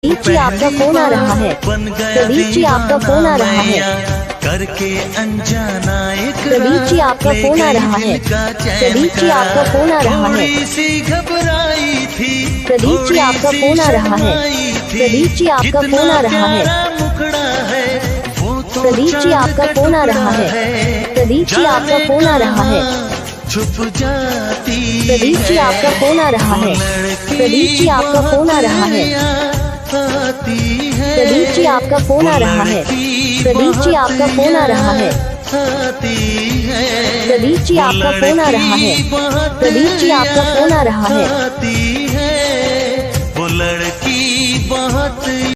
प्रदीप जी आपका फोन आ रहा है। प्रदीप जी आपका फोन आ रहा है। करके अनजाना एक प्रदीप जी आपका फोन आ रहा है। प्रदीप जी आपका फोन आ रहा है। घबराई थी। प्रदीप जी आपका फोन आ रहा है। प्रदीप जी आपका फोन आ रहा है। मुखड़ा है प्रदीप जी आपका फोन आ रहा है। प्रदीप जी आपका फोन आ रहा है। छुप जाती। प्रदीप जी आपका फोन आ रहा है। प्रदीप जी आपका फोन आ रहा है। प्रदीप जी आपका फोन आ रहा है। प्रदीप जी आपका फोन आ रहा है। प्रदीप जी आपका फोन आ रहा है। प्रदीप जी आपका फोन आ रहा है।